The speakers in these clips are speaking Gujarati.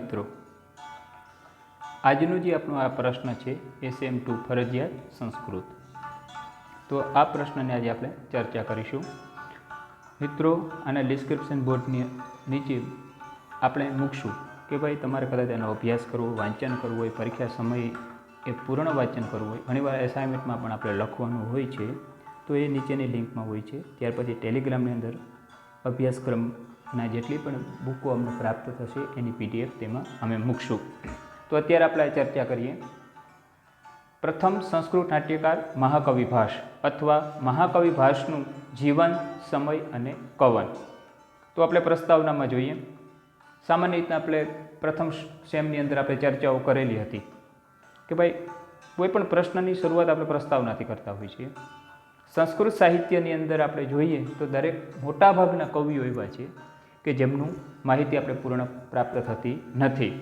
મિત્રો, આજનો જે આપણો આ પ્રશ્ન છે SM2 ફરજિયાત સંસ્કૃત. તો આ પ્રશ્નને આજે આપણે ચર્ચા કરીશું. મિત્રો, આના ડિસ્ક્રિપ્શન બોર્ડની નીચે આપણે મૂકશું કે ભાઈ તમારે કદાચ એનો અભ્યાસ કરવો, વાંચન કરવું હોય, પરીક્ષા સમયે એ પૂર્ણ વાંચન કરવું હોય, ઘણીવાર એસાઇનમેન્ટમાં પણ આપણે લખવાનું હોય છે, તો એ નીચેની લિંકમાં હોય છે. ત્યાર પછી ટેલિગ્રામની અંદર અભ્યાસક્રમના જેટલી પણ બુકો અમને પ્રાપ્ત થશે એની PDF તેમાં અમે મૂકશું. તો અત્યારે આપણે ચર્ચા કરીએ. પ્રથમ સંસ્કૃત નાટ્યકાર મહાકવિ ભાસ અથવા મહાકવિ ભાસનું જીવન, સમય અને કવન. તો આપણે પ્રસ્તાવનામાં જોઈએ. સામાન્ય રીતના આપણે પ્રથમ સેમની અંદર આપણે ચર્ચાઓ કરેલી હતી કે ભાઈ કોઈ પણ પ્રશ્નની શરૂઆત આપણે પ્રસ્તાવનાથી કરતા હોઈએ છીએ. સંસ્કૃત સાહિત્યની અંદર આપણે જોઈએ તો દરેક મોટાભાગના કવિઓ એવા છે કે જેમનું માહિતી આપણે પૂર્ણ પ્રાપ્ત થતી નથી.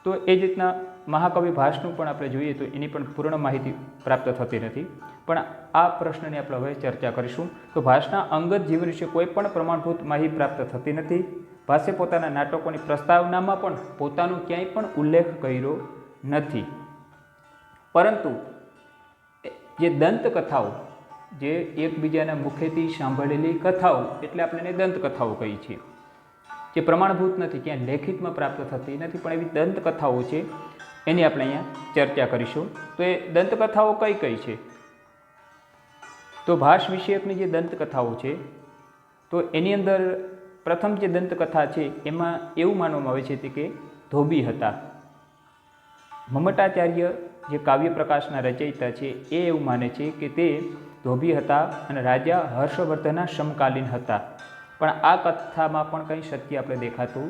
તો એ જ રીતના મહાકવિ ભાસનું પણ આપણે જોઈએ તો એની પણ પૂર્ણ માહિતી પ્રાપ્ત થતી નથી. પણ આ પ્રશ્નની આપણે હવે ચર્ચા કરીશું. તો ભાસના અંગત જીવન વિશે કોઈ પણ પ્રમાણભૂત માહિતી પ્રાપ્ત થતી નથી. ભાસે પોતાના નાટકોની પ્રસ્તાવનામાં પણ પોતાનો ક્યાંય પણ ઉલ્લેખ કર્યો નથી. પરંતુ જે દંતકથાઓ, જે એકબીજાના મુખેથી સાંભળેલી કથાઓ, એટલે આપણે એને દંતકથાઓ કહીએ છીએ, જે પ્રમાણભૂત નથી, ક્યાં લેખિતમાં પ્રાપ્ત થતી નથી, પણ એવી દંતકથાઓ છે, એની આપણે અહીંયા ચર્ચા કરીશું. તો એ દંતકથાઓ કઈ કઈ છે? તો ભાસ વિષયકની જે દંતકથાઓ છે, તો એની અંદર પ્રથમ જે દંતકથા છે એમાં એવું માનવામાં આવે છે કે ધોબી હતા. મમટાચાર્ય જે કાવ્ય પ્રકાશના રચયિતા છે એ એવું માને છે કે તે ધોબી હતા અને રાજા હર્ષવર્ધનના સમકાલીન હતા. પણ આ કથામાં પણ કંઈ સત્ય આપણે દેખાતું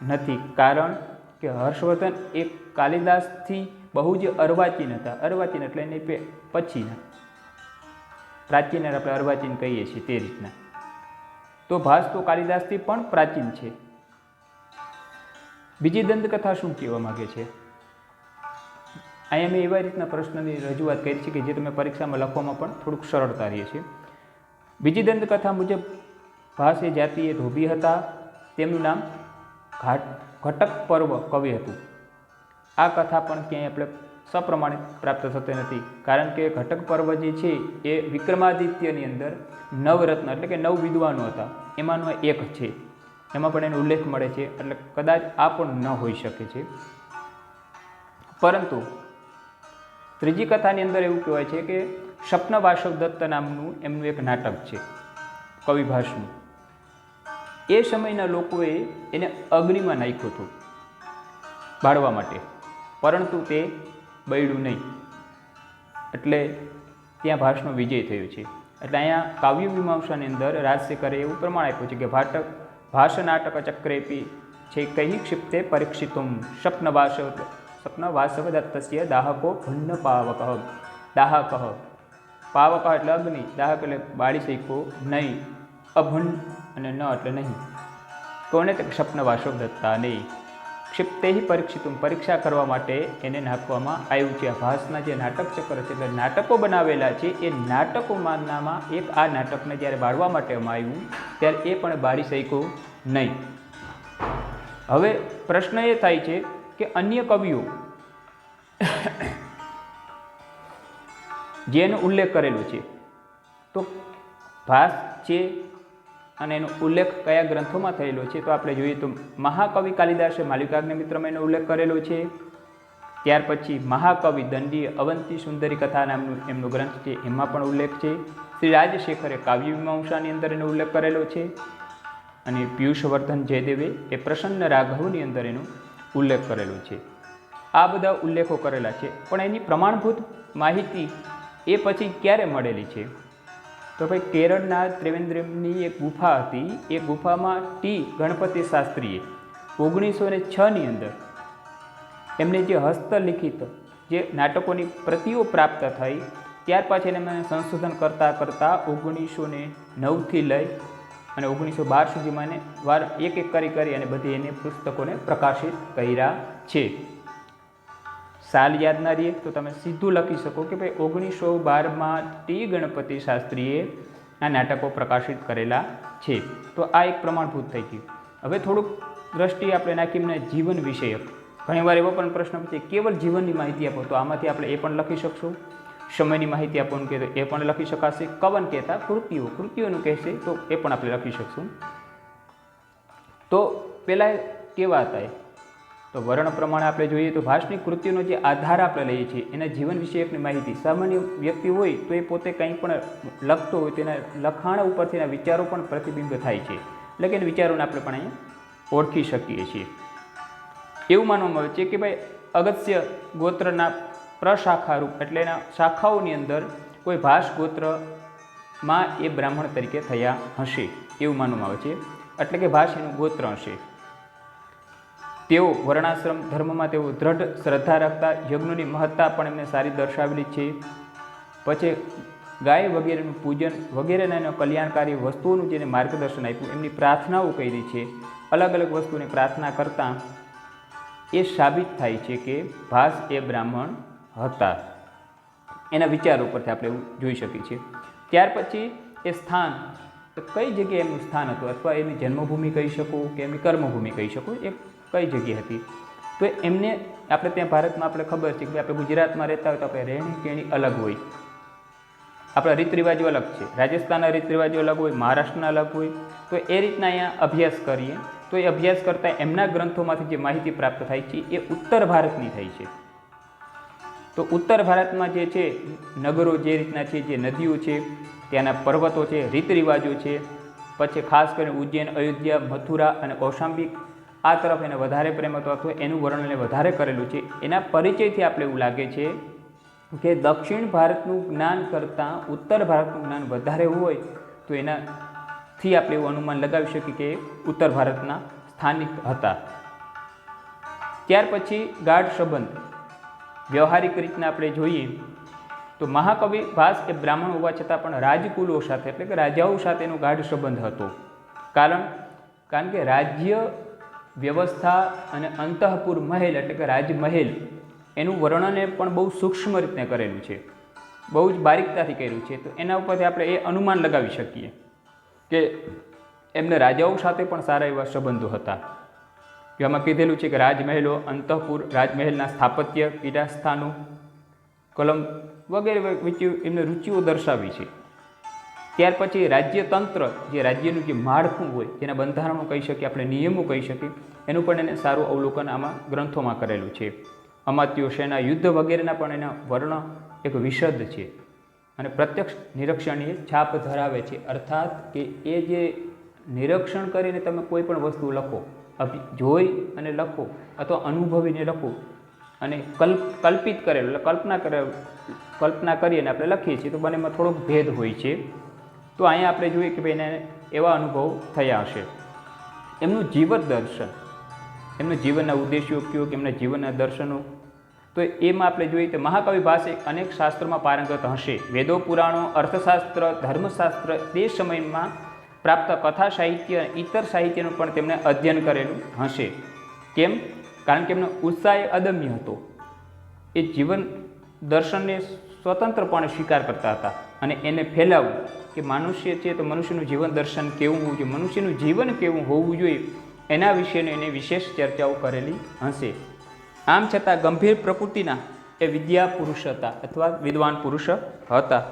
નથી, કારણ કે હર્ષવર્ધન એક કાલિદાસથી બહુ જ અર્વાચીન હતા. અર્વાચીન એટલે એની પછીના, પ્રાચીન આપણે અર્વાચીન કહીએ છીએ તે રીતના. તો ભાસ તો કાલિદાસથી પણ પ્રાચીન છે. બીજી દંતકથા શું કહેવા માગે છે? અહીંયા મેં એવા રીતના પ્રશ્નની રજૂઆત કરી છે કે જે તમે પરીક્ષામાં લખવામાં પણ થોડુંક સરળતા રહે છે. બીજી દંતકથા મુજબ ભાસ એ જાતિએ ધોબી હતા. તેમનું નામ ઘટક પર્વ કવિ હતું. આ કથા પણ ક્યાંય આપણે સપ્રમાણિત પ્રાપ્ત થતી નથી, કારણ કે ઘટક પર્વ જે છે એ વિક્રમાદિત્યની અંદર નવરત્ન એટલે કે 9 વિદ્વાનો હતા, એમાંનો એક છે. એમાં પણ એનો ઉલ્લેખ મળે છે, એટલે કદાચ આ પણ ન હોઈ શકે છે. પરંતુ ત્રીજી કથાની અંદર એવું કહેવાય છે કે સ્વપ્ન વાસવ દત્ત નામનું એમનું એક નાટક છે કવિ ભાસનું. એ સમયના લોકોએ એને અગ્નિમાં નાખ્યું હતું બાળવા માટે, પરંતુ તે બળ્યું નહીં, એટલે ત્યાં ભાસનો વિજય થયો છે. એટલે અહીંયા કાવ્ય મીમાંસાની અંદર રાજશેખરે એવું પ્રમાણ આપ્યું છે કે ભાષ નાટક ચક્રેપી છે કૈ ક્ષિપ્તે પરીક્ષિતુમ સ્વપ્ન વાસવ દત્તસ્ય દાહકો ભુન્ન પાવક. દાહક, પાવક એટલે અગ્નિ, દાહક એટલે બાળી શક્યો નહીં, અભુન્ન અને ન એટલે નહીં. કોને? સ્વપ્ન વાસવ દત્તા નહીં. ક્ષિપ્તે પરીક્ષિતુમ, પરીક્ષા કરવા માટે એને નાખવામાં આવ્યું છે. ભાસના જે નાટક ચક્ર છે, એટલે નાટકો બનાવેલા છે, એ નાટકોમાંનામાં એક આ નાટકને જ્યારે બાળવા માટે આવ્યું ત્યારે એ પણ બાળી શક્યું નહીં. હવે પ્રશ્ન એ થાય છે કે અન્ય કવિઓ જેનો ઉલ્લેખ કરેલો છે, તો ભાસ છે અને એનો ઉલ્લેખ કયા ગ્રંથોમાં થયેલો છે? તો આપણે જોઈએ તો મહાકવિ કાલિદાસે માલિકાગ્નિમિત્રમાં એનો ઉલ્લેખ કરેલો છે. ત્યાર પછી મહાકવિ દંડીએ અવંતી સુંદરી કથા નામનું એમનો ગ્રંથ છે, એમાં પણ ઉલ્લેખ છે. શ્રી રાજશેખરે કાવ્ય મીમાંસાની અંદર એનો ઉલ્લેખ કરેલો છે. અને પિયુષવર્ધન જયદેવે એ પ્રસન્ન રાઘવની અંદર એનો ઉલ્લેખ કરેલો છે. આ બધા ઉલ્લેખો કરેલા છે, પણ એની પ્રમાણભૂત માહિતી એ પછી ક્યારે મળેલી છે? તો ભાઈ કેરળના ત્રિવેન્દ્રમની એક ગુફા હતી. એ ગુફામાં ગણપતિ શાસ્ત્રીએ 1906ની અંદર એમને જે હસ્તલિખિત જે નાટકોની પ્રતિઓ પ્રાપ્ત થઈ, ત્યાર પછી એને સંશોધન કરતાં કરતાં 1909થી લઈ અને 1912 સુધીમાં એને એક કરી અને બધી એને પુસ્તકોને પ્રકાશિત કર્યા છે. સાલ યાદ ના રહીએ તો તમે સીધું લખી શકો કે ભાઈ 1912માં ગણપતિ શાસ્ત્રીએ આ નાટકો પ્રકાશિત કરેલા છે. તો આ એક પ્રમાણભૂત થઈ ગયું. હવે થોડુંક દ્રષ્ટિએ આપણે નાખીને જીવન વિષયક ઘણીવાર એવો પણ પ્રશ્ન પૂછે કેવલ જીવનની માહિતી આપો, તો આમાંથી આપણે એ પણ લખી શકશું. સમયની માહિતી આપવાનું કહે તો એ પણ લખી શકાશે. કવન કહેતા કૃતિઓનું કહેશે તો એ પણ આપણે લખી શકશું. તો પહેલાં કેવા હતા એ? તો વર્ણ પ્રમાણે આપણે જોઈએ તો ભાસની કૃતિઓનો જે આધાર આપણે લઈએ છીએ એના જીવન વિષયકની માહિતી. સામાન્ય વ્યક્તિ હોય તો એ પોતે કંઈ પણ લખતો હોય તેના લખાણ ઉપરથી એના વિચારો પણ પ્રતિબિંબ થાય છે, એટલે કે વિચારોને આપણે પણ અહીંયા ઓળખી શકીએ છીએ. એવું માનવામાં આવે છે કે ભાઈ અગસ્ત્ય ગોત્રના પ્રશાખારૂપ એટલે એના શાખાઓની અંદર કોઈ ભાસ ગોત્રમાં એ બ્રાહ્મણ તરીકે થયા હશે એવું માનવામાં આવે છે, એટલે કે ભાસ એનું ગોત્ર હશે. તેઓ વર્ણાશ્રમ ધર્મમાં તેઓ દ્રઢ શ્રદ્ધા રાખતા, યજ્ઞોની મહત્તા પણ એમને સારી દર્શાવેલી છે. પછી ગાય વગેરેનું પૂજન વગેરેના એના કલ્યાણકારી વસ્તુઓનું જેને માર્ગદર્શન આપ્યું, એમની પ્રાર્થનાઓ કરી છે. અલગ અલગ વસ્તુની પ્રાર્થના કરતાં એ સાબિત થાય છે કે ભાસ એ બ્રાહ્મણ હતા. એના વિચારો પરથી આપણે એવું જોઈ શકીએ છીએ. ત્યાર પછી એ સ્થાન, તો કઈ જગ્યાએ એમનું સ્થાન હતું, અથવા એમની જન્મભૂમિ કહી શકો કે એમની કર્મભૂમિ કહી શકો, એ કઈ જગ્યાએ હતી? તો એમને આપણે ત્યાં ભારતમાં આપણે ખબર છે કે આપણે ગુજરાતમાં રહેતા હોય તો આપણે રહેણી કેણી અલગ હોય, આપણા રીત રિવાજો અલગ છે. રાજસ્થાનના રીત રિવાજો અલગ હોય, મહારાષ્ટ્રના અલગ હોય. તો એ રીતના અહીંયા અભ્યાસ કરીએ તો એ અભ્યાસ કરતાં એમના ગ્રંથોમાંથી જે માહિતી પ્રાપ્ત થાય છે એ ઉત્તર ભારતની થઈ છે. તો ઉત્તર ભારતમાં જે છે નગરો જે રીતના છે, જે નદીઓ છે, ત્યાંના પર્વતો છે, રીત રિવાજો છે, પછી ખાસ કરીને ઉજ્જૈન, અયોધ્યા, મથુરા અને કૌશાંબિક આ તરફ એને વધારે પ્રેમ હતો અથવા એનું વર્ણન વધારે કરેલું છે. એના પરિચયથી આપણે એવું લાગે છે કે દક્ષિણ ભારતનું જ્ઞાન કરતાં ઉત્તર ભારતનું જ્ઞાન વધારે હોય, તો એનાથી આપણે એવું અનુમાન લગાવી શકીએ કે ઉત્તર ભારતના સ્થાનિક હતા. ત્યાર પછી ગાઢ સંબંધ, વ્યવહારિક રીતના આપણે જોઈએ તો મહાકવિ ભાસ એ બ્રાહ્મણ હોવા છતાં પણ રાજકુલો સાથે એટલે કે રાજાઓ સાથે એનો ગાઢ સંબંધ હતો. કારણ કે રાજ્ય વ્યવસ્થા અને અંતઃપુર મહેલ એટલે કે રાજમહેલ એનું વર્ણન પણ બહુ સૂક્ષ્મ રીતે કરેલું છે, બહુ જ બારીકતાથી કર્યું છે. તો એના ઉપરથી આપણે એ અનુમાન લગાવી શકીએ કે એમને રાજાઓ સાથે પણ સારા એવા સંબંધો હતા. એમાં કીધેલું છે કે રાજમહેલો, અંતઃપુર, રાજમહેલના સ્થાપત્ય, પીઠાસ્થાનો, કલમ વગેરે એમને રુચિઓ દર્શાવી છે. ત્યાર પછી રાજ્યતંત્ર, જે રાજ્યનું જે માળખું હોય, જેના બંધારણો કહી શકીએ આપણે, નિયમો કહી શકીએ, એનું પણ એને સારું અવલોકન આમાં ગ્રંથોમાં કરેલું છે. અમાત્યો, સેના, યુદ્ધ વગેરેના પણ એના વર્ણ એક વિશદ છે અને પ્રત્યક્ષ નિરીક્ષણીય છાપ ધરાવે છે. અર્થાત કે એ જે નિરીક્ષણ કરીને તમે કોઈ પણ વસ્તુ લખો, જોઈ અને લખો અથવા અનુભવીને લખો અને કલ્પિત કરેલું એટલે કલ્પના કરીને આપણે લખીએ છીએ તો બંનેમાં થોડોક ભેદ હોય છે. તો અહીંયા આપણે જોઈએ કે ભાઈ એને એવા અનુભવ થયા હશે. એમનું જીવન દર્શન, એમના જીવનના ઉદ્દેશ્યો કયો કે એમના જીવનના દર્શનો, તો એમાં આપણે જોઈએ તો મહાકવિ ભાસે અનેક શાસ્ત્રોમાં પારંગત હશે. વેદો, પુરાણો, અર્થશાસ્ત્ર, ધર્મશાસ્ત્ર, તે સમયમાં પ્રાપ્ત કથા સાહિત્ય અને ઇતર સાહિત્યનું પણ તેમણે અધ્યયન કરેલું હશે. કેમ? કારણ કે એમનો ઉત્સાહ અદમ્ય હતો. એ જીવન દર્શનને સ્વતંત્રપણે સ્વીકાર કરતા હતા અને એને ફેલાવવું કે મનુષ્ય છે તો મનુષ્યનું જીવન દર્શન કેવું હોવું જોઈએ, મનુષ્યનું જીવન કેવું હોવું જોઈએ, એના વિશેની એને વિશેષ ચર્ચાઓ કરેલી હશે. આમ છતાં ગંભીર પ્રકૃતિના એ વિદ્યા પુરુષ હતા અથવા વિદ્વાન પુરુષ હતા,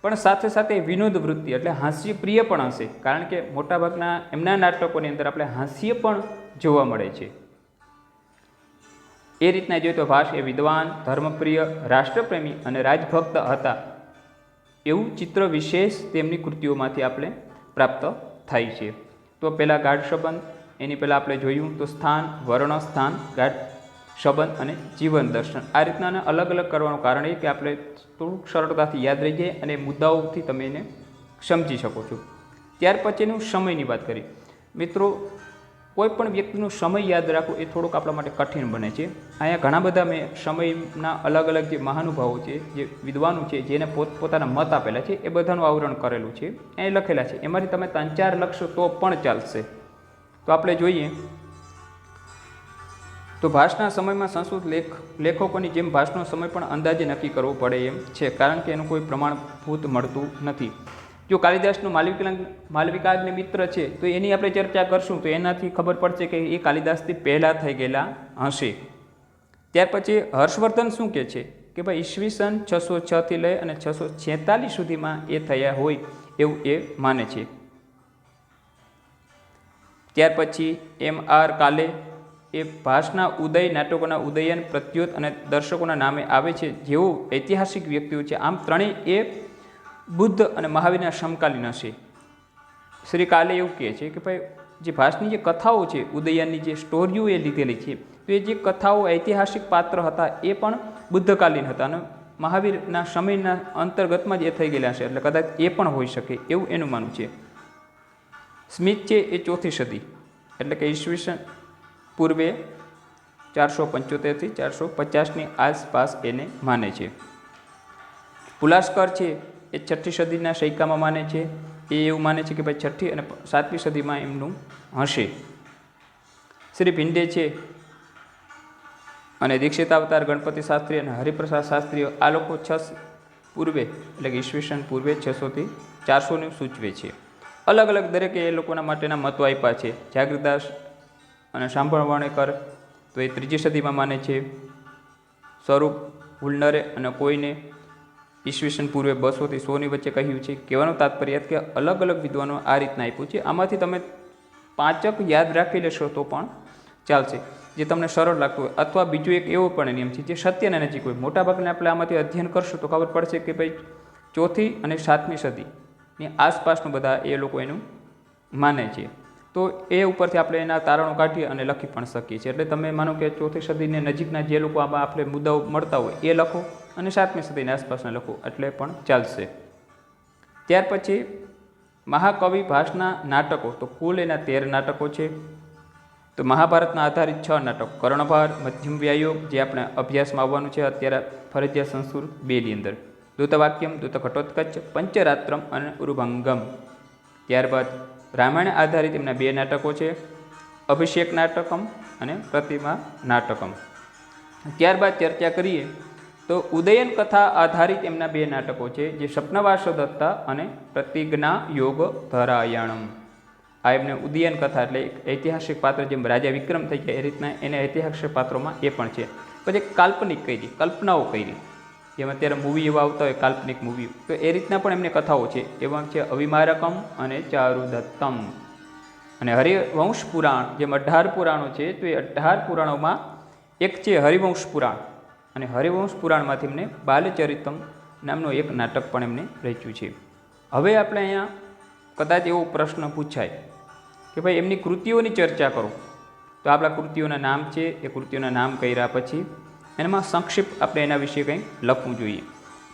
પણ સાથે સાથે વિનોદ વૃત્તિ એટલે હાસ્ય પ્રિય પણ હશે. કારણ કે મોટાભાગના એમના નાટકોની અંદર આપણે હાસ્ય પણ જોવા મળે છે. એ રીતના જોઈએ તો ભાસ એ વિદ્વાન, ધર્મપ્રિય, રાષ્ટ્રપ્રેમી અને રાજભક્ત હતા એવું ચિત્ર વિશેષ તેમની કૃતિઓમાંથી આપણે પ્રાપ્ત થાય છે. તો પહેલાં ગાઢ સંબંધ, એની પહેલાં આપણે જોયું તો સ્થાન, વર્ણ સ્થાન, ગાઢ સંબંધ અને જીવન દર્શન. આ રીતના અલગ અલગ કરવાનું કારણ એ કે આપણે થોડુંક સરળતાથી યાદ રહી જાય અને મુદ્દાઓથી તમે એને સમજી શકો છો. ત્યાર પછીનું સમયની વાત કરી. મિત્રો, કોઈ પણ વ્યક્તિનો સમય યાદ રાખવો એ થોડુંક આપણા માટે કઠિન બને છે. અહીંયા ઘણા બધા મેં સમયના અલગ અલગ જે મહાનુભાવો છે, જે વિદ્વાનો છે, જેને પોતાના મત આપેલા છે, એ બધાનું આવરણ કરેલું છે, અહીં લખેલા છે. એમાંથી તમે 3-4 લખશો તો પણ ચાલશે. તો આપણે જોઈએ તો ભાસના સમયમાં સંસ્કૃત લેખકોની જેમ ભાસનો સમય પણ અંદાજે નક્કી કરવો પડે એમ છે, કારણ કે એનું કોઈ પ્રમાણભૂત મળતું નથી. જો કાલિદાસનો માલવિકાગ્નિ મિત્ર છે તો એની આપણે ચર્ચા કરશું તો એનાથી ખબર પડશે કે એ કાલિદાસથી પહેલાં થઈ ગયેલા હશે. ત્યાર પછી હર્ષવર્ધન શું કહે છે કે ભાઈ ઈસવીસન 606થી લઈ અને 646 સુધીમાં એ થયા હોય એવું એ માને છે. ત્યાર પછી M.R. કાલે એ ભાસના ઉદય, નાટકોના ઉદયન, પ્રત્યુત અને દર્શકોના નામે આવે છે, જેઓ ઐતિહાસિક વ્યક્તિઓ છે. આમ ત્રણેય એ બુદ્ધ અને મહાવીરના સમકાલીન હશે. શ્રી કાલે એવું કહે છે કે ભાઈ જે ભાસની જે કથાઓ છે, ઉદયનની જે સ્ટોરીઓ એ લીધેલી છે, તો એ જે કથાઓ ઐતિહાસિક પાત્ર હતા એ પણ બુદ્ધકાલીન હતા અને મહાવીરના સમયના અંતર્ગતમાં જ એ થઈ ગયેલા છે, એટલે કદાચ એ પણ હોઈ શકે એવું એનું માનવું છે. સ્મિથ છે એ 4th સદી એટલે કે ઈસવીસન પૂર્વે 475થી 450ની આસપાસ એને માને છે. પુલાસ્કર છે એ 6ઠ્ઠી સદીના સૈકામાં માને છે. એ એવું માને છે કે ભાઈ 6ઠ્ઠી અને 7મી સદીમાં એમનું હશે. શ્રી ભિંડે છે અને દીક્ષિત અવતાર, ગણપતિ શાસ્ત્રી અને હરિપ્રસાદ શાસ્ત્રીઓ આ લોકો 6 પૂર્વે એટલે કે ઈસવીસન પૂર્વે 600થી 400નું સૂચવે છે. અલગ અલગ દરેકે એ લોકોના માટેના મતો આપ્યા છે. જાગૃતદાસ અને સાંભળવાણેકર તો એ 3જી સદીમાં માને છે. સ્વરૂપ હુલનરે અને કોઈને ઈસવીસન પૂર્વે 200થી 100ની વચ્ચે કહ્યું છે. કહેવાનું તાત્પર્ય કે અલગ અલગ વિદ્વાનો આ રીતના આપ્યું છે. આમાંથી તમે 5 યાદ રાખી લેશો તો પણ ચાલશે, જે તમને સરળ લાગતું હોય. અથવા બીજો એક એવો પણ નિયમ છે જે સત્યના નજીક હોય. મોટાભાગને આપણે આમાંથી અધ્યયન કરશું તો ખબર પડશે કે ભાઈ 4થી અને 7મી સદીની આસપાસનું બધા એ લોકો એનું માને છે. તો એ ઉપરથી આપણે એના તારણો કાઢીએ અને લખી પણ શકીએ છીએ. એટલે તમે માનો કે 4થી સદીને નજીકના જે લોકો આમાં આપણે મુદ્દાઓ મળતા હોય એ લખો અને 7મી સદીની આસપાસના લખો એટલે પણ ચાલશે. ત્યાર પછી મહાકવિ ભાસના નાટકો, તો કુલ એના 13 નાટકો છે. તો મહાભારતના આધારિત 6 નાટક, કર્ણભાર, મધ્યમ વ્યાયોગ જે આપણે અભ્યાસમાં આવવાનું છે અત્યારે ફરજિયાત સંસ્કૃત 2ની અંદર, દૂતવાક્યમ, દૂત ઘટોત્કચ, પંચરાત્રમ અને ઉરુભંગમ. ત્યારબાદ રામાયણ આધારિત એમના 2 નાટકો છે, અભિષેક નાટકમ અને પ્રતિમા નાટકમ. ત્યારબાદ ચર્ચા કરીએ તો ઉદયન કથા આધારિત એમના 2 નાટકો છે, જે સ્વપ્નવાસ દત્તા અને પ્રતિજ્ઞા યોગ ધરાયણમ. આ એમને ઉદયન કથા એટલે ઐતિહાસિક પાત્ર, જેમ રાજા વિક્રમ થઈ ગયા એ રીતના એને ઐતિહાસિક પાત્રોમાં એ પણ છે. પછી કાલ્પનિક કરી, કલ્પનાઓ કરી, જેમ અત્યારે મૂવી એવા આવતા હોય કાલ્પનિક મૂવી, તો એ રીતના પણ એમને કથાઓ છે. એમાં છે અવિમારકમ અને ચારુદત્તમ. અને હરિવંશ પુરાણ, જેમ 18 પુરાણો છે, તો એ 18 પુરાણોમાં એક છે હરિવંશ પુરાણ, અને હરિવંશ પુરાણમાંથી એમને બાલચરિતમ નામનું એક નાટક પણ એમને રચ્યું છે. હવે આપણે અહીંયા કદાચ એવો પ્રશ્ન પૂછાય કે ભાઈ એમની કૃતિઓની ચર્ચા કરો, તો આપણા કૃતિઓના નામ છે, એ કૃતિઓના નામ કર્યા પછી એમાં સંક્ષિપ્ત આપણે એના વિશે કંઈ લખવું જોઈએ.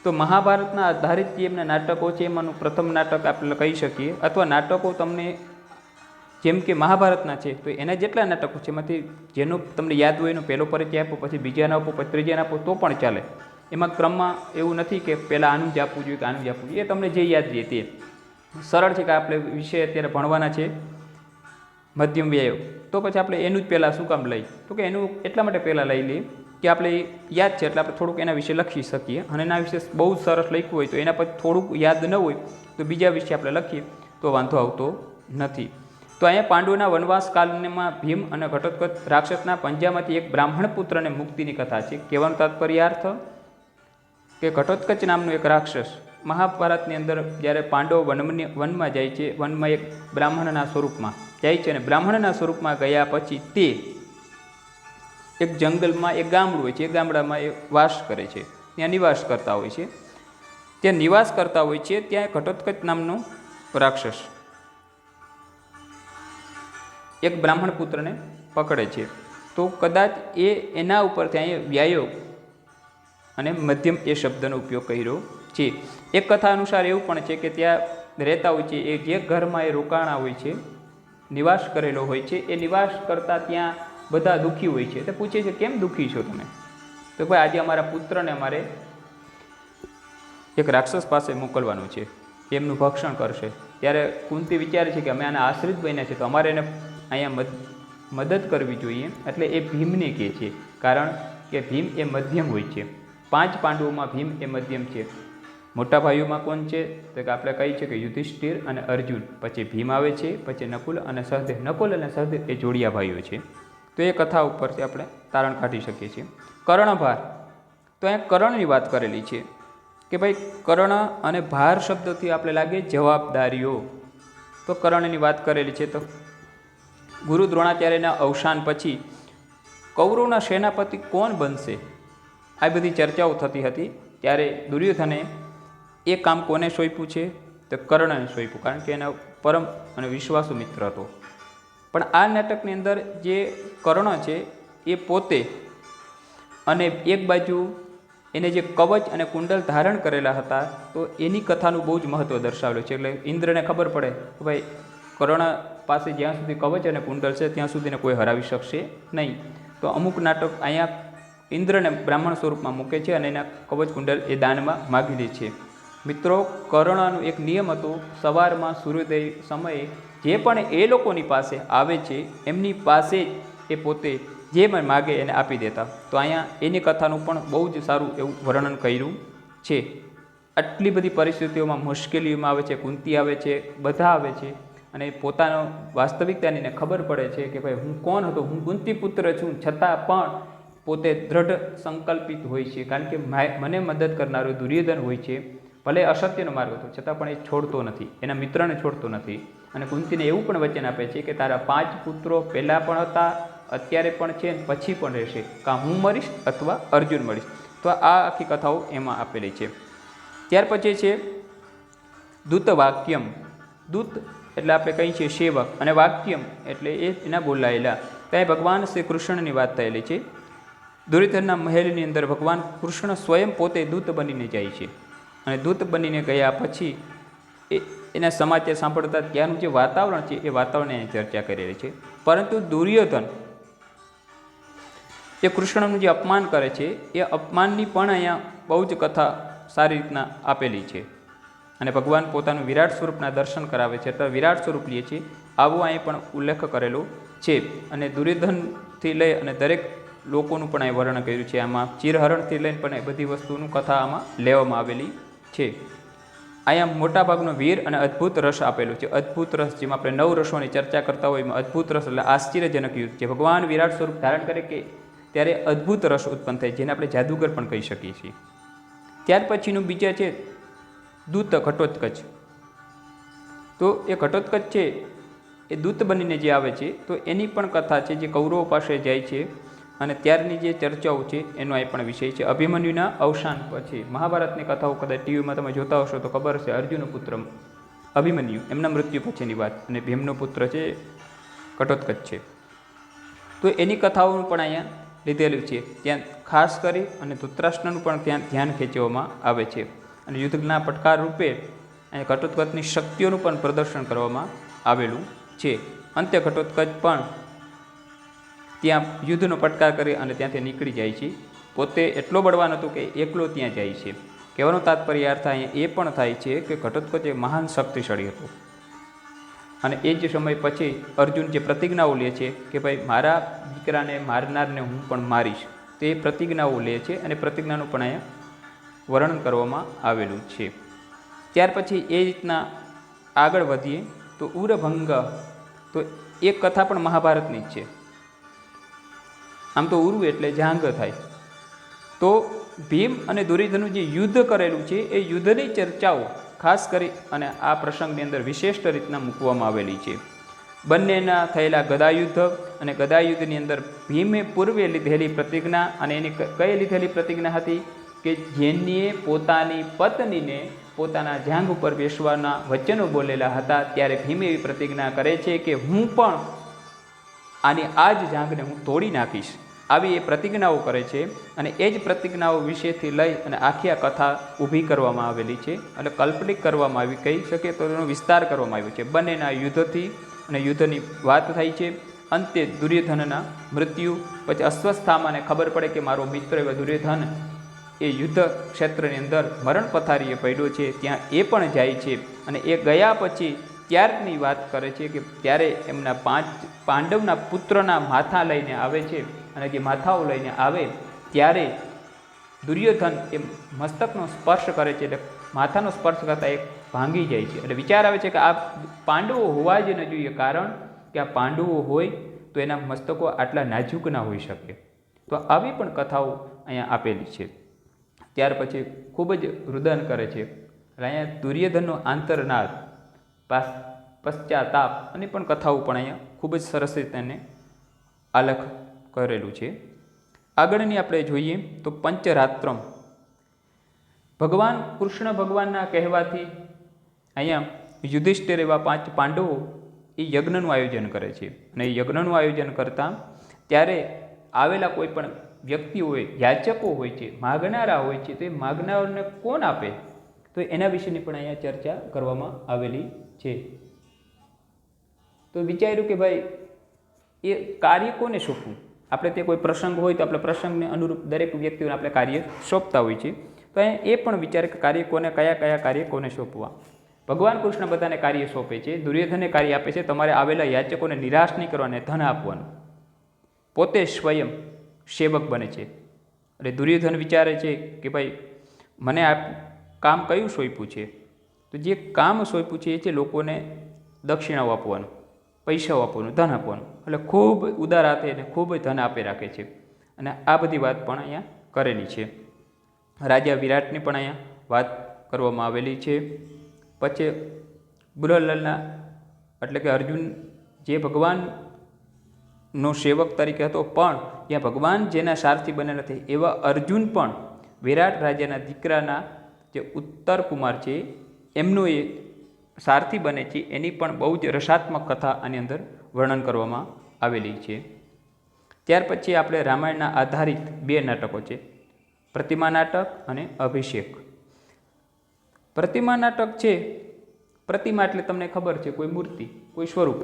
તો મહાભારતના આધારિત જે એમના નાટકો છે એમાંનું પ્રથમ નાટક આપણે કહી શકીએ, અથવા નાટકો તમને જેમ કે મહાભારતના છે તો એના જેટલા નાટકો છે એમાંથી જેનું તમને યાદ હોય એનો પહેલો પરિચય આપો, પછી બીજાને આપો, પછી ત્રીજાને આપો તો પણ ચાલે. એમાં ક્રમમાં એવું નથી કે પહેલાં આનું જ આપવું જોઈએ કે આનું જ આપવું જોઈએ, એ તમને જે યાદ રહે તે સરળ છે. કે આપણે વિષય અત્યારે ભણવાના છે મધ્યમ વ્યાયોગ, તો પછી આપણે એનું જ પહેલાં શું કામ લઈ, તો કે એનું એટલા માટે પહેલાં લઈ લઈએ કે આપણે યાદ છે એટલે આપણે થોડુંક એના વિશે લખી શકીએ, અને એના વિશે બહુ સરસ લખ્યું હોય તો એના પછી થોડુંક યાદ ન હોય તો બીજા વિશે આપણે લખીએ તો વાંધો આવતો નથી. તો અહીંયા પાંડવોના વનવાસ કાલમાં ભીમ અને ઘટોત્કચ રાક્ષસના પંજામાંથી એક બ્રાહ્મણ પુત્રને મુક્તિની કથા છે. કહેવાનો તાત્પર્યાર્થ કે ઘટોત્કચ નામનું એક રાક્ષસ મહાભારતની અંદર જ્યારે પાંડવો વનમાં જાય છે, વનમાં એક બ્રાહ્મણના સ્વરૂપમાં જાય છે, અને બ્રાહ્મણના સ્વરૂપમાં ગયા પછી તે એક જંગલમાં એક ગામડું હોય છે, એ ગામડામાં એ વાસ કરે છે, ત્યાં નિવાસ કરતા હોય છે. ત્યાં નિવાસ કરતા હોય છે ત્યાં ઘટોત્કચ નામનો રાક્ષસ એક બ્રાહ્મણ પુત્રને પકડે છે. તો કદાચ એના ઉપરથી અહીંયા વ્યાયોગ અને મધ્યમ એ શબ્દનો ઉપયોગ કર્યો છે. એક કથા અનુસાર એવું પણ છે કે ત્યાં રહેતા હોય છે, એ જે ઘરમાં એ રોકાણા હોય છે, નિવાસ કરેલો હોય છે, એ નિવાસ કરતાં ત્યાં બધા દુઃખી હોય છે. તે પૂછે છે કેમ દુઃખી છો તમે? તો ભાઈ આજે અમારા પુત્રને અમારે એક રાક્ષસ પાસે મોકલવાનું છે, એમનું ભક્ષણ કરશે. ત્યારે કુંતી વિચારે છે કે અમે આના આશ્રિત બન્યા છે તો અમારે એને અહીંયા મદદ કરવી જોઈએ. એટલે એ ભીમને કહે છે, કારણ કે ભીમ એ મધ્યમ હોય છે. 5 પાંડવોમાં ભીમ એ મધ્યમ છે. મોટા ભાઈઓમાં કોણ છે તો કે આપણે કહીએ છીએ કે યુધિષ્ઠિર અને અર્જુન, પછી ભીમ આવે છે, પછી નકુલ અને સહદેવ. નકુલ અને સહદેવ એ જોડિયા ભાઈઓ છે. તો એ કથા ઉપરથી આપણે તારણ કાઢી શકીએ છીએ. કર્ણભાર, તો અહીંયા કર્ણની વાત કરેલી છે કે ભાઈ કર્ણ અને ભાર શબ્દથી આપણે લાગે જવાબદારીઓ. તો કર્ણની વાત કરેલી છે. તો ગુરુ દ્રોણાચાર્યના અવસાન પછી કૌરવના સેનાપતિ કોણ બનશે આ બધી ચર્ચાઓ થતી હતી. ત્યારે દુર્યોધને એ કામ કોને સોંપ્યું છે તો કર્ણને સોંપ્યું, કારણ કે એના પરમ અને વિશ્વાસુ મિત્ર હતો. પણ આ નાટકની અંદર જે કર્ણ છે એ પોતે અને એક બાજુ એને જે કવચ અને કુંડલ ધારણ કરેલા હતા, તો એની કથાનું બહુ જ મહત્ત્વ દર્શાવેલું છે. એટલે ઇન્દ્રને ખબર પડે કે ભાઈ કર્ણ પાસે જ્યાં સુધી કવચ અને કુંડલ છે ત્યાં સુધીને કોઈ હરાવી શકશે નહીં. તો અમુક નાટક અહીંયા ઇન્દ્રને બ્રાહ્મણ સ્વરૂપમાં મૂકે છે અને એના કવચ કુંડલ એ દાનમાં માગી લે છે. મિત્રો, કર્ણનું એક નિયમ હતો, સવારમાં સૂર્યોદય સમયે જે પણ એ લોકોની પાસે આવે છે એમની પાસે જ એ પોતે જે પણ માગે એને આપી દેતા. તો અહીંયા એની કથાનું પણ બહુ જ સારું એવું વર્ણન કર્યું છે. આટલી બધી પરિસ્થિતિઓમાં મુશ્કેલીઓમાં આવે છે, કુંતી આવે છે, બધા આવે છે અને પોતાનો વાસ્તવિકતાની એને ખબર પડે છે કે ભાઈ હું કોણ હતો, હું કુંતી પુત્ર છું, છતાં પણ પોતે દ્રઢ સંકલ્પિત હોય છે, કારણ કે મને મદદ કરનારો દુર્યોધન હોય છે. ભલે અસત્યનો માર્ગ હતો છતાં પણ એ છોડતો નથી, એના મિત્રને છોડતો નથી. અને કુંતીને એવું પણ વચન આપે છે કે તારા 5 પુત્રો પહેલાં પણ હતા, અત્યારે પણ છે, પછી પણ રહેશે, કાં હું મરીશ અથવા અર્જુન મરીશ. તો આ આખી કથાઓ એમાં આપેલી છે. ત્યાર પછી છે દૂત વાક્યમ. દૂત એટલે આપણે કહીએ છીએ સેવક, અને વાક્યમ એટલે એના બોલાયેલા. ત્યાં ભગવાન શ્રી કૃષ્ણની વાત થયેલી છે. દુર્યોધનના મહેલની અંદર ભગવાન કૃષ્ણ સ્વયં પોતે દૂત બનીને જાય છે. અને દૂત બનીને ગયા પછી એના સમાચાર સાંભળતા ત્યાંનું જે વાતાવરણ છે એ વાતાવરણની ચર્ચા કરેલી છે. પરંતુ દુર્યોધન એ કૃષ્ણનું જે અપમાન કરે છે એ અપમાનની પણ અહીંયા બહુ જ કથા સારી રીતના આપેલી છે. અને ભગવાન પોતાનું વિરાટ સ્વરૂપના દર્શન કરાવે છે, તો વિરાટ સ્વરૂપ લે છે, આવો અહીં પણ ઉલ્લેખ કરેલો છે. અને દુર્યોધનથી લઈ અને દરેક લોકોનું પણ અહીં વર્ણન કર્યું છે. આમાં ચિરહરણથી લઈને પણ એ બધી વસ્તુનું કથા આમાં લેવામાં આવેલી છે. અહીંયા મોટાભાગનો વીર અને અદ્ભુત રસ આપેલો છે. અદ્ભુત રસ, જેમાં આપણે 9 રસોની ચર્ચા કરતા હોય, એમાં અદ્ભુત રસ એટલે આશ્ચર્યજનક યુદ્ધ. જે ભગવાન વિરાટ સ્વરૂપ ધારણ કરે કે ત્યારે અદ્ભુત રસ ઉત્પન્ન થાય, જેને આપણે જાદુગર પણ કહી શકીએ છીએ. ત્યાર પછીનું બીજા છે દૂત ઘટોત્કચ. તો એ ઘટોત્કચ છે એ દૂત બનીને જે આવે છે, તો એની પણ કથા છે, જે કૌરવો પાસે જાય છે અને ત્યારની જે ચર્ચાઓ છે એનો અહીં પણ વિષય છે. અભિમન્યુના અવસાન પછી મહાભારતની કથાઓ કદાચ ટીવીમાં તમે જોતા હશો તો ખબર હશે. અર્જુનનો પુત્ર અભિમન્યુ, એમના મૃત્યુ પછીની વાત, અને ભીમનો પુત્ર છે ઘટોત્કચ છે. તો એની કથાઓનું પણ અહીંયા લીધેલું છે. ત્યાં ખાસ કરી અને ધૃતરાષ્ટ્રનું પણ ત્યાં ધ્યાન ખેંચવામાં આવે છે. અને યુદ્ધના પડકાર રૂપે અહીંયા ઘટોત્કચની શક્તિઓનું પણ પ્રદર્શન કરવામાં આવેલું છે. અંતે ઘટોત્કચ પણ ત્યાં યુદ્ધનો પડકાર કરી અને ત્યાંથી નીકળી જાય છે. પોતે એટલો બળવાન હતો કે એકલો ત્યાં જાય છે. કહેવાનો તાત્પર્ય અર્થ અહીંયા એ પણ થાય છે કે ઘટોત્કચ એ મહાન શક્તિશાળી હતો. અને એ જ સમય પછી અર્જુન જે પ્રતિજ્ઞાઓ લે છે કે ભાઈ મારા દીકરાને મારનારને હું પણ મારીશ, તો એ પ્રતિજ્ઞાઓ લે છે અને પ્રતિજ્ઞાનું પણ અહીંયા વર્ણન કરવામાં આવેલું છે. ત્યાર પછી એ રીતના આગળ વધીએ તો ઉરભંગ, તો એક કથા પણ મહાભારતની જ છે. આમ તો ઉરુ એટલે જાંગ થાય. તો ભીમ અને દુર્યોધનનું જે યુદ્ધ કરેલું છે એ યુદ્ધની ચર્ચાઓ ખાસ કરી અને આ પ્રસંગની અંદર વિશિષ્ટ રીતના મૂકવામાં આવેલી છે. બંનેના થયેલા ગદાયુદ્ધ, અને ગદાયુદ્ધની અંદર ભીમે પૂર્વે લીધેલી પ્રતિજ્ઞા, અને એની કઈ લીધેલી પ્રતિજ્ઞા હતી કે જેની પોતાની પત્નીને પોતાના જાંઘ ઉપર બેસવાના વચનો બોલેલા હતા, ત્યારે ભીમે એવી પ્રતિજ્ઞા કરે છે કે હું પણ આની આ જ જાંઘને હું તોડી નાખીશ. આવી એ પ્રતિજ્ઞાઓ કરે છે. અને એ જ પ્રતિજ્ઞાઓ વિશેથી લઈ અને આખી આ કથા ઊભી કરવામાં આવેલી છે. એટલે કાલ્પનિક કરવામાં આવી કહી શકીએ તો એનો વિસ્તાર કરવામાં આવ્યો છે. બંનેના યુદ્ધથી અને યુદ્ધની વાત થાય છે. અંતે દુર્યોધનના મૃત્યુ પછી અશ્વસ્થામાને ખબર પડે કે મારો મિત્ર એવા દુર્યોધન એ યુદ્ધ ક્ષેત્રની અંદર મરણ પથારીએ પડ્યો છે, ત્યાં એ પણ જાય છે. અને એ ગયા પછી ત્યારની વાત કરે છે કે ત્યારે એમના 5 પાંડવના પુત્રના માથા લઈને આવે છે. અને જે માથાઓ લઈને આવે ત્યારે દુર્યોધન એ મસ્તકનો સ્પર્શ કરે છે, એટલે માથાનો સ્પર્શ કરતાં એક ભાંગી જાય છે. એટલે વિચાર આવે છે કે આ પાંડવો હોવા જ ન જોઈએ, કારણ કે આ પાંડવો હોય તો એના મસ્તકો આટલા નાજુક ના હોઈ શકે. તો આવી પણ કથાઓ અહીંયા આપેલી છે. ત્યાર પછી ખૂબ જ રુદન કરે છે. અહીંયા દુર્યોધનનો આંતરનાદ, પશ્ચાતાપ અને પણ કથાઓ પણ અહીંયા ખૂબ જ સરસ રીતે એને આલેખ કરેલું છે. આગળની આપણે જોઈએ તો પંચરાત્રમ. ભગવાન કૃષ્ણ ભગવાનના કહેવાથી અહીંયા યુધિષ્ઠિર એવા 5 પાંડવો એ યજ્ઞનું આયોજન કરે છે. અને એ યજ્ઞનું આયોજન કરતાં ત્યારે આવેલા કોઈ પણ વ્યક્તિ હોય, યાચકો હોય છે, માગનારા હોય છે, તો એ માગનારને કોણ આપે, તો એના વિશેની પણ અહીંયા ચર્ચા કરવામાં આવેલી છે. તો વિચાર્યું કે ભાઈ એ કાર્ય કોને સોંપવું. આપણે તે કોઈ પ્રસંગ હોય તો આપણે પ્રસંગને અનુરૂપ દરેક વ્યક્તિઓને આપણે કાર્ય સોંપતા હોય છે. તો અહીંયા એ પણ વિચારે કે કાર્ય કોને, કયા કાર્ય કોને સોંપવા. ભગવાન કૃષ્ણ બધાને કાર્ય સોંપે છે. દુર્યોધનને કાર્ય આપે છે તમારે આવેલા યાચકોને નિરાશ નહીં કરવાને ધન આપવાનું. પોતે સ્વયં સેવક બને છે. એટલે દુર્યોધન વિચારે છે કે ભાઈ મને આ કામ કયું સોંપ્યું છે, તો જે કામ સોંપ્યું છે એ છે લોકોને દક્ષિણાઓ આપવાનું, પૈસાઓ આપવાનું, ધન આપવાનું. એટલે ખૂબ ઉદાર હાથે એને ખૂબ ધન આપી રાખે છે. અને આ બધી વાત પણ અહીંયા કરેલી છે. રાજા વિરાટની પણ અહીંયા વાત કરવામાં આવેલી છે. પછી ગુરલાલના એટલે કે અર્જુન જે ભગવાનનો સેવક તરીકે હતો, પણ ત્યાં ભગવાન જેના સારથી બનેલા હતા એવા અર્જુન પણ વિરાટ રાજાના દીકરાના જે ઉત્તર કુમાર છે એમનો એ સારથી બને છે. એની પણ બહુ જ રસાત્મક કથા આની અંદર વર્ણન કરવામાં આવેલી છે. ત્યાર પછી આપણે રામાયણના આધારિત 2 નાટકો છે, પ્રતિમા નાટક અને અભિષેક. પ્રતિમા નાટક છે, પ્રતિમા એટલે તમને ખબર છે કોઈ મૂર્તિ, કોઈ સ્વરૂપ,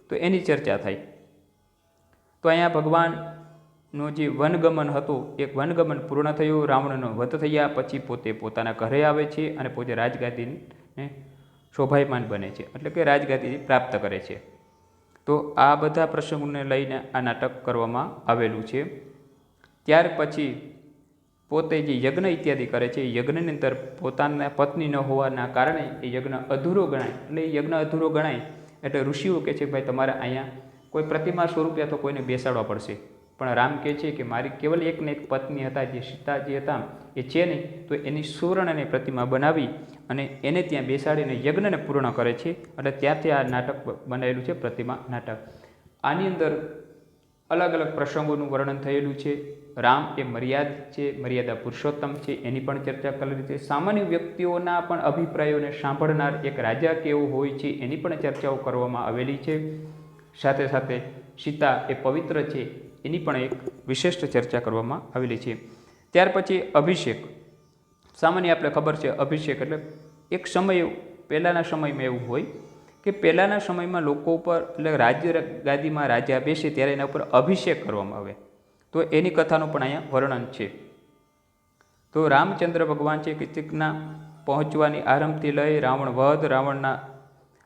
તો એની ચર્ચા થાય. તો અહીંયા ભગવાનનો જે વનગમન હતો એ વનગમન પૂર્ણ થયું, રાવણનો વધ થયા પછી પોતે પોતાના ઘરે આવે છે અને પોતે રાજગાદીને શોભાયમાન બને છે, એટલે કે રાજગાદી પ્રાપ્ત કરે છે. તો આ બધા પ્રસંગોને લઈને આ નાટક કરવામાં આવેલું છે. ત્યાર પછી પોતે જે યજ્ઞ ઇત્યાદિ કરે છે, એ યજ્ઞની અંદર પોતાના પત્ની ન હોવાના કારણે એ યજ્ઞ અધૂરો ગણાય. એટલે એ યજ્ઞ અધૂરો ગણાય એટલે ઋષિઓ કહે છે કે ભાઈ તમારે અહીંયા કોઈ પ્રતિમા સ્વરૂપે તો કોઈને બેસાડવા પડશે. પણ રામ કહે છે કે મારી કેવલ એકને એક પત્ની હતા, જે સીતાજી હતા, એ છે નહીં, તો એની સુવર્ણની પ્રતિમા બનાવી અને એને ત્યાં બેસાડીને યજ્ઞને પૂર્ણ કરે છે. એટલે ત્યાંથી આ નાટક બનાવેલું છે, પ્રતિમા નાટક. આની અંદર અલગ અલગ પ્રસંગોનું વર્ણન થયેલું છે. રામ એ મર્યાદિત છે, મર્યાદા પુરુષોત્તમ છે, એની પણ ચર્ચા કરેલી છે. સામાન્ય વ્યક્તિઓના પણ અભિપ્રાયોને સાંભળનાર એક રાજા કેવો હોય છે એની પણ ચર્ચાઓ કરવામાં આવેલી છે. સાથે સાથે સીતા એ પવિત્ર છે એની પણ એક વિશિષ્ટ ચર્ચા કરવામાં આવેલી છે. ત્યાર પછી અભિષેક. સામાન્ય આપણે ખબર છે અભિષેક એટલે એક સમય પહેલાંના સમયમાં એવું હોય કે પહેલાંના સમયમાં લોકો ઉપર એટલે રાજ્ય ગાદીમાં રાજા બેસે ત્યારે એના ઉપર અભિષેક કરવામાં આવે. તો એની કથાનું પણ અહીંયા વર્ણન છે. તો રામચંદ્ર ભગવાન છે કીર્તિકના પહોંચવાની આરંભથી લઈ રાવણ વધ,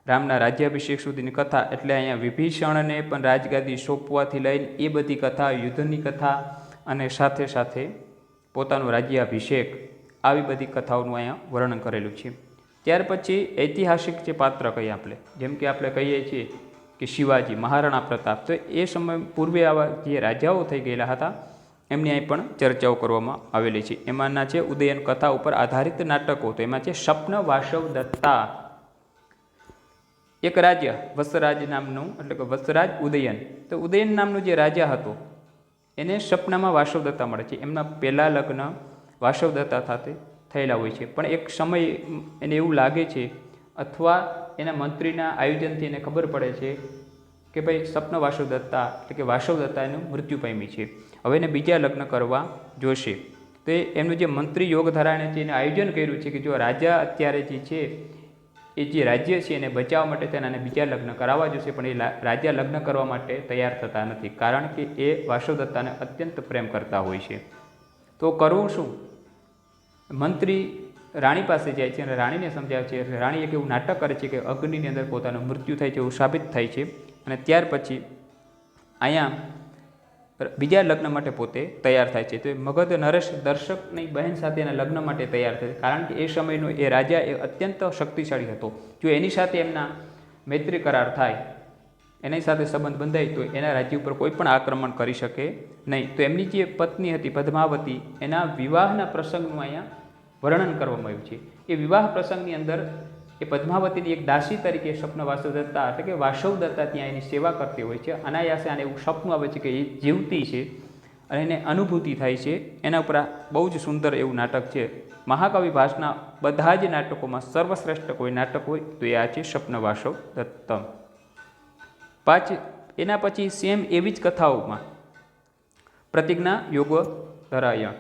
રામના રાજ્યાભિષેક સુધીની કથા, એટલે અહીંયા વિભીષણને પણ રાજગાદી સોંપવાથી લઈને એ બધી કથા, યુદ્ધની કથા અને સાથે સાથે પોતાનો રાજ્યાભિષેક, આવી બધી કથાઓનું અહીંયા વર્ણન કરેલું છે. ત્યાર પછી ઐતિહાસિક જે પાત્ર કહીએ આપણે, જેમ કે આપણે કહીએ છીએ કે શિવાજી, મહારાણા પ્રતાપ, તો એ સમય પૂર્વે આવા જે રાજાઓ થઈ ગયેલા હતા એમની અહીં પણ ચર્ચાઓ કરવામાં આવેલી છે. એમાંના છે ઉદયન કથા ઉપર આધારિત નાટકો. તો એમાં છે સ્વપ્ન વાસવ દત્તા. એક રાજા વત્સરાજ નામનું, એટલે કે વત્સરાજ ઉદયન, તો ઉદયન નામનો જે રાજા હતો એને સપનામાં વાસવદત્તા મળે છે. એમના પહેલાં લગ્ન વાસવદત્તા સાથે થયેલા હોય છે. પણ એક સમય એને એવું લાગે છે અથવા એના મંત્રીના આયોજનથી એને ખબર પડે છે કે ભાઈ સ્વપ્ન વાસવદત્તા એટલે કે વાસવદત્તા એનું મૃત્યુ પામી છે, હવે એને બીજા લગ્ન કરવા જોશે. તો એમનું જે મંત્રી યોગ ધરાણે છે એને આયોજન કર્યું છે કે જો રાજા અત્યારે જે છે એ જે રાજ્ય છે એને બચાવવા માટે તેના બીજા લગ્ન કરાવવા જોશે, પણ એ રાજા લગ્ન કરવા માટે તૈયાર થતા નથી, કારણ કે એ વાસવદત્તાને અત્યંત પ્રેમ કરતા હોય છે. તો કરવું શું? મંત્રી રાણી પાસે જાય છે અને રાણીને સમજાવે છે. રાણી એક એવું નાટક કરે છે કે અગ્નિની અંદર પોતાનું મૃત્યુ થાય છે એવું સાબિત થાય છે. અને ત્યાર પછી અહીંયા બીજા લગ્ન માટે પોતે તૈયાર થાય છે. તો મગધ નરેશ દર્શકની બહેન સાથેના લગ્ન માટે તૈયાર થાય છે, કારણ કે એ સમયનો એ રાજા એ અત્યંત શક્તિશાળી હતો. જો એની સાથે એમના મૈત્રી કરાર થાય, એની સાથે સંબંધ બંધાય, તો એના રાજ્ય ઉપર કોઈ પણ આક્રમણ કરી શકે નહીં. તો એમની જે પત્ની હતી પદ્માવતી, એના વિવાહના પ્રસંગનું અહીંયા વર્ણન કરવામાં આવ્યું છે. એ વિવાહ પ્રસંગની અંદર એ પદ્માવતીની એક દાસી તરીકે સ્વપ્ન વાસુદત્તા એટલે કે વાસવદત્તા ત્યાં એની સેવા કરતી હોય છે. અનાયાસે આને એવું સપનું આવે છે કે એ જીવતી છે અને એને અનુભૂતિ થાય છે. એના ઉપર બહુ જ સુંદર એવું નાટક છે. મહાકવિ ભાસના બધા જ નાટકોમાં સર્વશ્રેષ્ઠ કોઈ નાટક હોય તો એ આ છે સ્વપ્ન વાસવદત્તમ. એના પછી સેમ એવી જ કથાઓમાં પ્રતિજ્ઞા યોગો ધરાયણ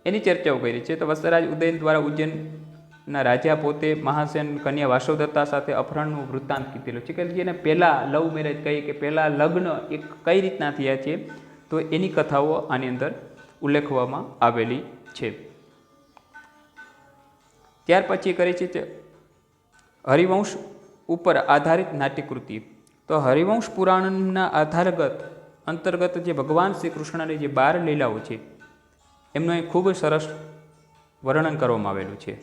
એની ચર્ચાઓ કરી છે. તો વત્સરાજ ઉદયન દ્વારા ઉજ્જૈનના રાજા પોતે મહાસેન કન્યા વાસવદત્તા સાથે અપહરણનું વૃત્તાંત કીધેલું છે, કે જેને પહેલાં લવ મેરેજ કહીએ કે પહેલાં લગ્ન એક કઈ રીતના થયા છે, તો એની કથાઓ આની અંદર ઉલ્લેખવામાં આવેલી છે. ત્યાર પછી કરી છે હરિવંશ ઉપર આધારિત નાટ્યકૃતિ. તો હરિવંશ પુરાણના અંતર્ગત જે ભગવાન શ્રી કૃષ્ણની જે 12 લીલાઓ છે એમનું અહીં ખૂબ સરસ વર્ણન કરવામાં આવેલું છે.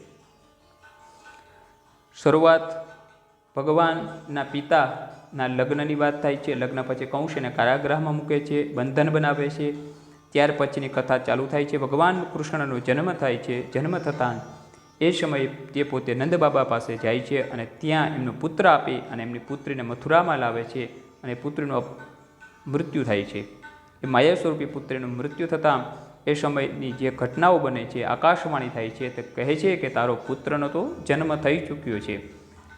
શરૂઆત ભગવાનના પિતાના લગ્નની વાત થાય છે. લગ્ન પછી કંસ એને કારાગૃહમાં મૂકે છે, બંધન બનાવે છે. ત્યાર પછીની કથા ચાલુ થાય છે. ભગવાન કૃષ્ણનો જન્મ થાય છે. જન્મ થતાં એ સમયે તે પોતે નંદબાબા પાસે જાય છે અને ત્યાં એમનો પુત્ર આપી અને એમની પુત્રીને મથુરામાં લાવે છે અને પુત્રીનું મૃત્યુ થાય છે. એ માયા સ્વરૂપી પુત્રીનું મૃત્યુ થતાં એ સમયની જે ઘટનાઓ બને છે, આકાશવાણી થાય છે, તે કહે છે કે તારો પુત્રનો તો જન્મ થઈ ચૂક્યો છે.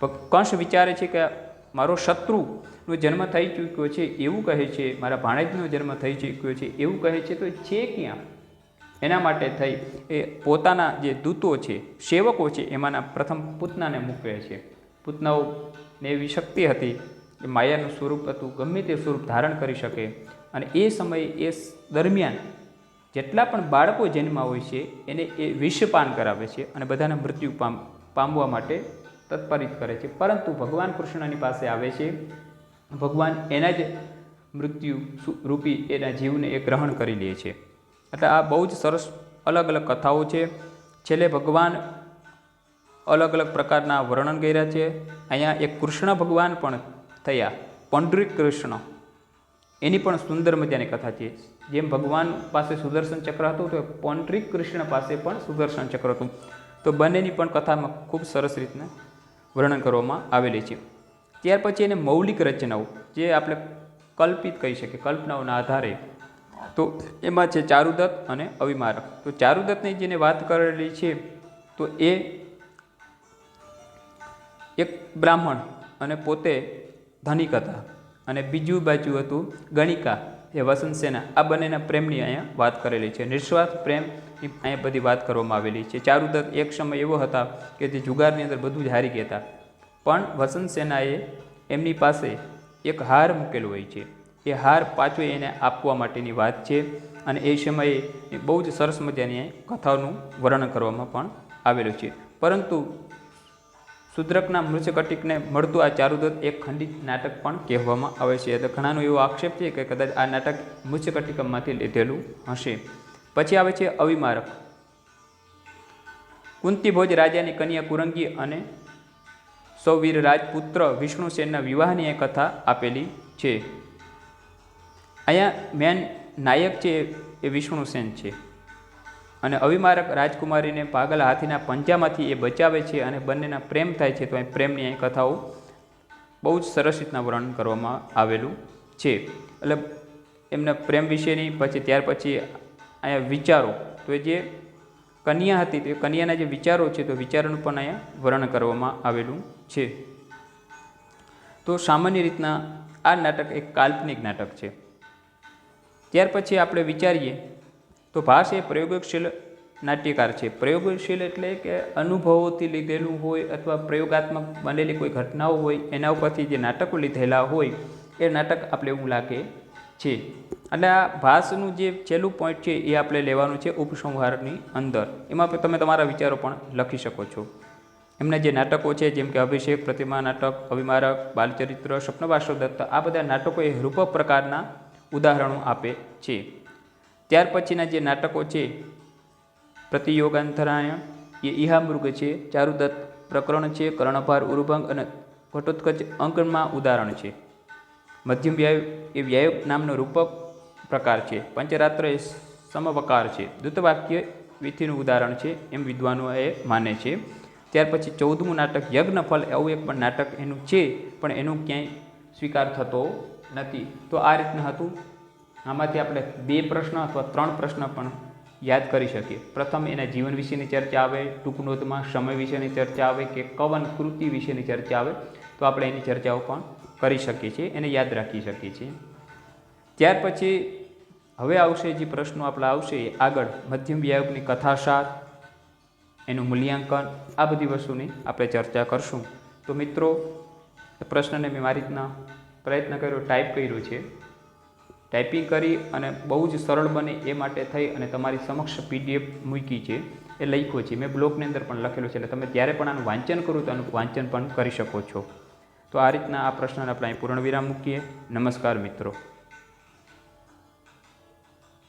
પણ કંસ વિચારે છે કે મારો શત્રુનો જન્મ થઈ ચૂક્યો છે એવું કહે છે, મારા ભાણેજનો જન્મ થઈ ચૂક્યો છે એવું કહે છે, તો છે ક્યાં? એના માટે થઈ એ પોતાના જે દૂતો છે, સેવકો છે, એમાંના પ્રથમ પૂતનાને મૂકે છે. પૂતનાઓને એવી શક્તિ હતી કે માયાનું સ્વરૂપ હતું, ગમે તે સ્વરૂપ ધારણ કરી શકે. અને એ સમયે એ દરમિયાન જેટલા પણ બાળકો જન્મા હોય છે એને એ વિષપાન કરાવે છે અને બધાને મૃત્યુ પામવા માટે તત્પરિત કરે છે. પરંતુ ભગવાન કૃષ્ણની પાસે આવે છે, ભગવાન એના જ મૃત્યુ રૂપી એના જીવને એ ગ્રહણ કરી લે છે. એટલે આ બહુ જ સરસ અલગ અલગ કથાઓ છે. છેલ્લે ભગવાન અલગ અલગ પ્રકારના વર્ણન કર્યા છે. અહીંયા એક કૃષ્ણ ભગવાન પણ થયા, પંડરીક કૃષ્ણ, એની પણ સુંદર મજાની કથા છે. જેમ ભગવાન પાસે સુદર્શન ચક્ર હતું તો પંડરીક કૃષ્ણ પાસે પણ સુદર્શન ચક્ર હતું. તો બંનેની પણ કથામાં ખૂબ સરસ રીતના વર્ણન કરવામાં આવેલી છે. ત્યાર પછી એને મૌલિક રચનાઓ, જે આપણે કલ્પિત કહી શકીએ, કલ્પનાઓના આધારે, તો એમાં છે ચારુદત્ત અને અવિમારક. તો ચારુદત્તની જેને વાત કરેલી છે તો એ એક બ્રાહ્મણ અને પોતે ધનિક હતા, અને બીજું બાજુ હતું ગણિકા એ વસંતસેના. આ બંનેના પ્રેમની અહીંયા વાત કરેલી છે. નિસ્વાર્થ પ્રેમની અહીંયા બધી વાત કરવામાં આવેલી છે. ચારુદત્ત એક સમય એવો હતા કે જે જુગારની અંદર બધું જ હારી ગયા હતા, પણ વસંતસેનાએ એમની પાસે એક હાર મૂકેલો હોય છે. એ હાર પાછો એને આપવા માટેની વાત છે. અને એ સમયે બહુ જ સરસ મજાની કથાઓનું વર્ણન કરવામાં પણ આવેલું છે. પરંતુ શુદ્રકના મૃત્યુકટિકને મળતું આ ચારુદત્ત એક ખંડિત નાટક પણ કહેવામાં આવે છે. એટલે ઘણાનો એવો આક્ષેપ છે કે કદાચ આ નાટક મૃત્યુકટિકમમાંથી લીધેલું હશે. પછી આવે છે અવિમારક. કુંતીભોજ રાજાની કન્યા કુરંગી અને સૌવીર રાજપુત્ર વિષ્ણુસેનના વિવાહની એ કથા આપેલી છે. અહીંયા મેન નાયક છે એ વિષ્ણુસેન છે, અને અવિમારક રાજકુમારીને પાગલ હાથીના પંજામાંથી એ બચાવે છે અને બંનેના પ્રેમ થાય છે. તો અહીં પ્રેમની અહીં કથાઓ બહુ જ સરસ રીતના વર્ણન કરવામાં આવેલું છે. એટલે એમના પ્રેમ વિશેની પછી ત્યાર પછી અહીંયા વિચારો, તો એ જે કન્યા હતી તો એ કન્યાના જે વિચારો છે તો વિચારોનું પણ અહીંયા વર્ણન કરવામાં આવેલું છે. તો સામાન્ય રીતના આ નાટક એક કાલ્પનિક નાટક છે. ત્યાર પછી આપણે વિચારીએ તો ભાસ એ પ્રયોગશીલ નાટ્યકાર છે. પ્રયોગશીલ એટલે કે અનુભવોથી લીધેલું હોય અથવા પ્રયોગાત્મક બનેલી કોઈ ઘટનાઓ હોય એના ઉપરથી જે નાટકો લીધેલા હોય એ નાટક આપણે એવું લાગે છે. એટલે આ ભાસનું જે છેલ્લું પોઈન્ટ છે એ આપણે લેવાનું છે ઉપસંહારની અંદર. એમાં તમે તમારા વિચારો પણ લખી શકો છો. એમના જે નાટકો છે જેમ કે અભિષેક, પ્રતિમા નાટક, અવિમારક, બાલચરિત્ર, સ્વપ્ન વાસવદત્ત, આ બધા નાટકો એ રૂપક પ્રકારના ઉદાહરણો આપે છે. ત્યાર પછીના જે નાટકો છે, પ્રતિયોગાંતરાયણ એ ઇહામૃગ છે, ચારુદત્ત પ્રકરણ છે, કર્ણભાર ઉરુભંગ અને ઘટોત્કચ અંકમાં ઉદાહરણ છે. મધ્યમ વ્યાય એ વ્યાયોગ નામનો રૂપક પ્રકાર છે. પંચરાત્ર એ સમવકાર છે. દૂતવાક્ય વિધિનું ઉદાહરણ છે એમ વિદ્વાનો એ માને છે. ત્યાર પછી 14મું નાટક યજ્ઞફલ, એવું એક પણ નાટક એનું છે, પણ એનું ક્યાંય સ્વીકાર થતો નથી. તો આ રીતના હતું. આમાંથી આપણે 2 પ્રશ્ન અથવા 3 પ્રશ્ન પણ યાદ કરી શકીએ. પ્રથમ એના જીવન વિશેની ચર્ચા આવે, ટૂંકનોટમાં સમય વિશેની ચર્ચા આવે કે કવન કૃતિ વિશેની ચર્ચા આવે, તો આપણે એની ચર્ચાઓ પણ કરી શકીએ છીએ, એને યાદ રાખી શકીએ છીએ. ત્યાર પછી હવે આવશે જે પ્રશ્નો આપણા આવશે આગળ, મધ્યમ વ્યાયોગની કથાસાર, એનું મૂલ્યાંકન, આ બધી વસ્તુની આપણે ચર્ચા કરશું. તો મિત્રો, પ્રશ્નને મેં મારી રીતના પ્રયત્ન કર્યો, ટાઈપ કર્યો છે. ટાઈપિંગ કરી અને બહુ જ સરળ બને એ માટે થઈ અને તમારી સમક્ષ PDF મૂકી છે, એ લખ્યો છે. મેં બ્લોગની અંદર પણ લખેલું છે, એટલે તમે જ્યારે પણ આનું વાંચન કરો તો આનું વાંચન પણ કરી શકો છો. તો આ રીતના આ પ્રશ્નને આપણે અહીં પૂર્ણ વિરામ મૂકીએ. નમસ્કાર મિત્રો.